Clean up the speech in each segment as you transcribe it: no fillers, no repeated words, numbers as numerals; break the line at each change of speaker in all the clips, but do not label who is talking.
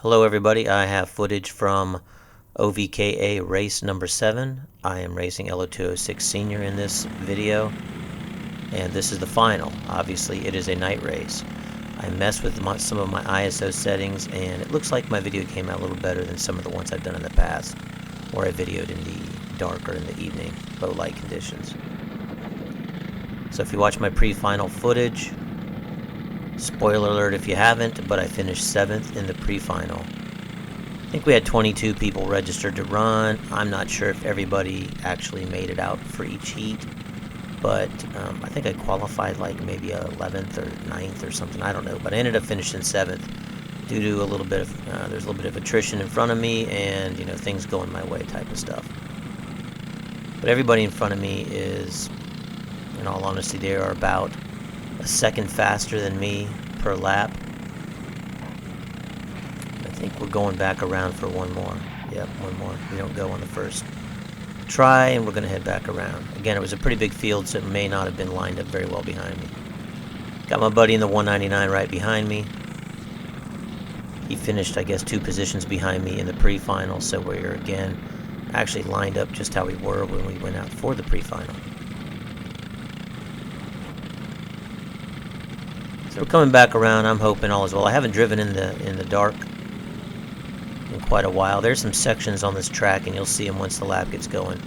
Hello everybody, I have footage from OVKA Race number 7. I am racing LO206 Sr in this video, and this is the final. Obviously it is a night race. I messed with some of my ISO settings, and it looks like my video came out a little better than some of the ones I've done in the past, where I videoed in the dark or in the evening, low light conditions. So if you watch my pre-final footage, spoiler alert if you haven't, but I finished 7th in the pre-final. I think we had 22 people registered to run. I'm not sure if everybody actually made it out for each heat, but I think I qualified like maybe 11th or 9th or something. I don't know, but I ended up finishing 7th due to a little bit of there's a little bit of attrition in front of me, and things going my way type of stuff. But everybody in front of me is, in all honesty, they are about a second faster than me per lap. I think we're going back around for one more. Yep, one more. We don't go on the first try, and we're going to head back around. Again, it was a pretty big field, so it may not have been lined up very well behind me. Got my buddy in the 199 right behind me. He finished, I guess, 2 positions behind me in the pre-final, so we're again actually lined up just how we were when we went out for the pre-final. So we're coming back around. I'm hoping all is well. I haven't driven in the dark in quite a while. There's some sections on this track, and you'll see them once the lap gets going,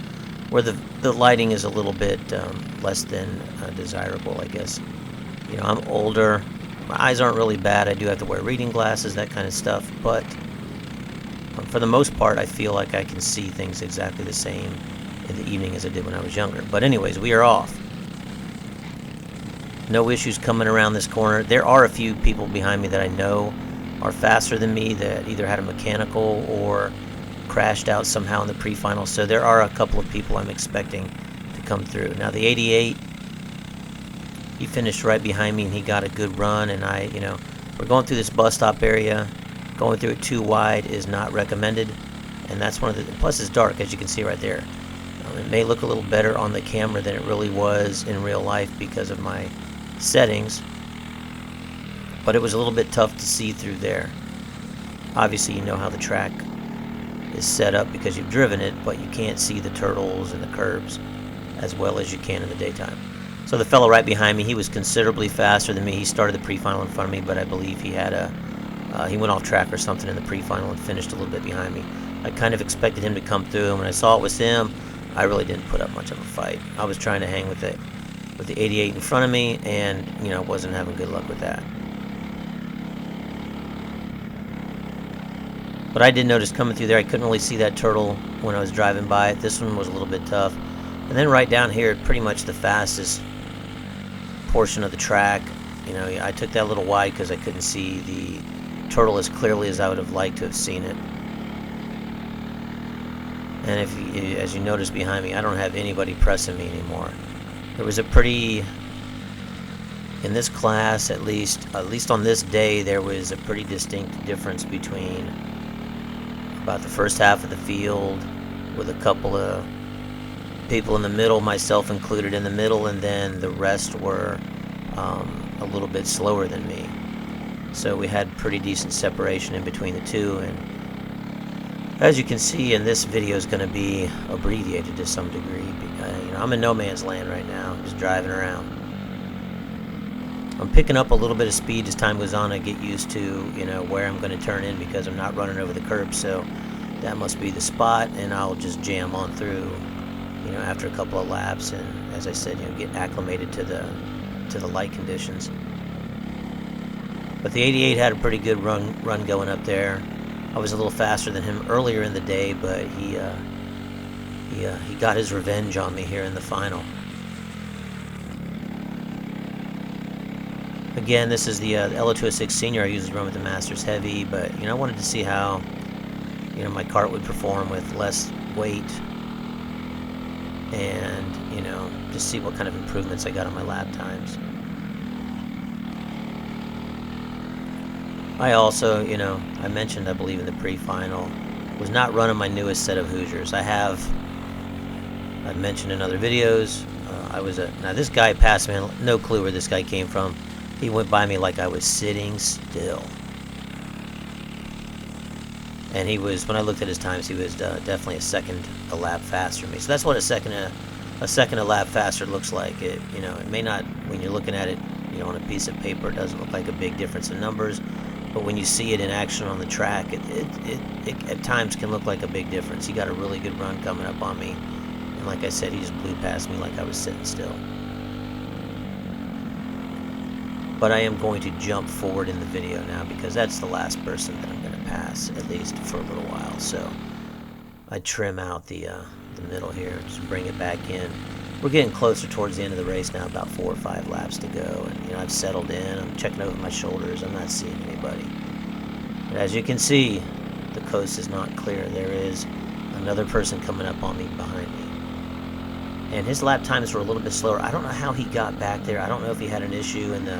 where the lighting is a little bit less than desirable, I guess. I'm older. My eyes aren't really bad. I do have to wear reading glasses, that kind of stuff, but for the most part, I feel like I can see things exactly the same in the evening as I did when I was younger. But anyways, we are off. No issues coming around this corner. There are a few people behind me that I know are faster than me that either had a mechanical or crashed out somehow in the pre-final. So there are a couple of people I'm expecting to come through. Now the 88, he finished right behind me and he got a good run. And we're going through this bus stop area. Going through it too wide is not recommended. And that's one of the, plus it's dark, as you can see right there. It may look a little better on the camera than it really was in real life because of my settings, but it was a little bit tough to see through there. Obviously, you know how the track is set up because you've driven it, but you can't see the turtles and the curbs as well as you can in the daytime. So the fellow right behind me, he was considerably faster than me. He started the pre-final in front of me, but I believe he had he went off track or something in the pre-final and finished a little bit behind me. I kind of expected him to come through, and when I saw it was him, I really didn't put up much of a fight. I was trying to hang with the 88 in front of me, and wasn't having good luck with that. But I did notice coming through there, I couldn't really see that turtle when I was driving by it. This one was a little bit tough. And then right down here, pretty much the fastest portion of the track, I took that a little wide because I couldn't see the turtle as clearly as I would have liked to have seen it. And as you notice behind me, I don't have anybody pressing me anymore. There was a pretty, in this class at least on this day, there was a pretty distinct difference between about the first half of the field with a couple of people in the middle, myself included in the middle, and then the rest were a little bit slower than me. So we had pretty decent separation in between the two, and as you can see, in this video is going to be abbreviated to some degree. I'm in no man's land right now, just driving around. I'm picking up a little bit of speed as time goes on. I get used to, where I'm going to turn in because I'm not running over the curb. So that must be the spot, and I'll just jam on through, after a couple of laps. And as I said, get acclimated to the light conditions. But the 88 had a pretty good run going up there. I was a little faster than him earlier in the day, but he got his revenge on me here in the final. Again, this is the LO206 Sr. I usually run with the Masters Heavy, but I wanted to see how my kart would perform with less weight, and just see what kind of improvements I got on my lap times. I also, I mentioned, I believe in the pre-final, was not running my newest set of Hoosiers. I've mentioned in other videos, now this guy passed me, no clue where this guy came from. He went by me like I was sitting still. And he was, when I looked at his times, he was definitely a lap faster than me. So that's what a second a lap faster looks like. It, you know, it may not, when you're looking at it, you know, on a piece of paper, it doesn't look like a big difference in numbers. But when you see it in action on the track, it at times can look like a big difference. He got a really good run coming up on me. And like I said, he just blew past me like I was sitting still. But I am going to jump forward in the video now because that's the last person that I'm going to pass, at least for a little while. So I trim out the middle here, just bring it back in. We're getting closer towards the end of the race now, about 4 or 5 laps to go. And, you know, I've settled in. I'm checking over my shoulders. I'm not seeing anybody. But as you can see, the coast is not clear. There is another person coming up on me behind me. And his lap times were a little bit slower. I don't know how he got back there. I don't know if he had an issue in the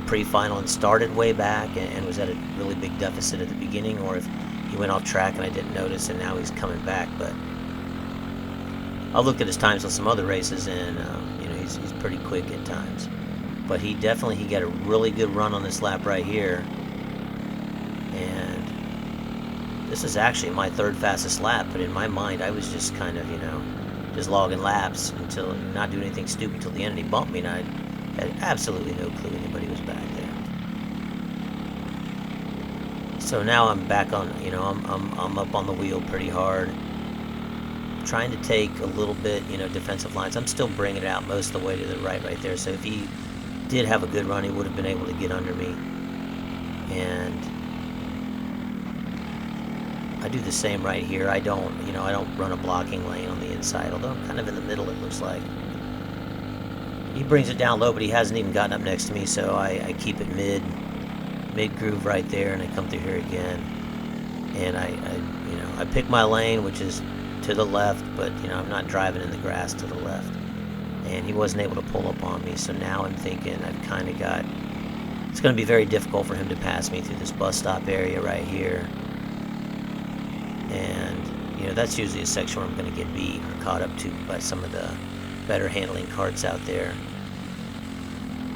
pre-final and started way back and was at a really big deficit at the beginning, or if he went off track and I didn't notice and now he's coming back. But I've looked at his times on some other races, and you know, he's pretty quick at times. But he got a really good run on this lap right here. And this is actually my 3rd fastest lap, but in my mind I was just kind of, you know, just logging laps until, not doing anything stupid till the end, and he bumped me, and I had absolutely no clue anybody was back there. So now I'm back on, you know, I'm up on the wheel pretty hard, trying to take a little bit, you know, defensive lines. I'm still bringing it out most of the way to the right there. So if he did have a good run, he would have been able to get under me. And I do the same right here. I don't run a blocking lane on the inside, although I'm kind of in the middle, it looks like. He brings it down low, but he hasn't even gotten up next to me, so I keep it mid groove right there, and I come through here again. And I pick my lane, which is to the left, but, you know, I'm not driving in the grass to the left. And he wasn't able to pull up on me, so now I'm thinking I've kind of got, it's going to be very difficult for him to pass me through this bus stop area right here. And, you know, that's usually a section where I'm going to get beat or caught up to by some of the better handling carts out there.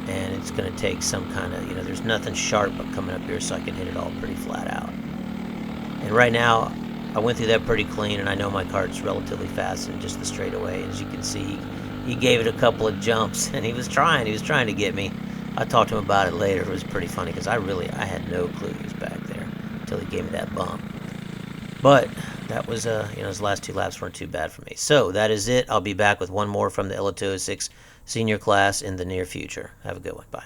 And it's going to take some kind of, you know, there's nothing sharp coming up here, so I can hit it all pretty flat out. And right now, I went through that pretty clean, and I know my kart's relatively fast in just the straightaway. As you can see, he gave it a couple of jumps, and he was trying to get me. I talked to him about it later. It was pretty funny because I had no clue he was back there until he gave me that bump. But that was, you know, his last 2 laps weren't too bad for me. So that is it. I'll be back with one more from the LO206 Senior class in the near future. Have a good one. Bye.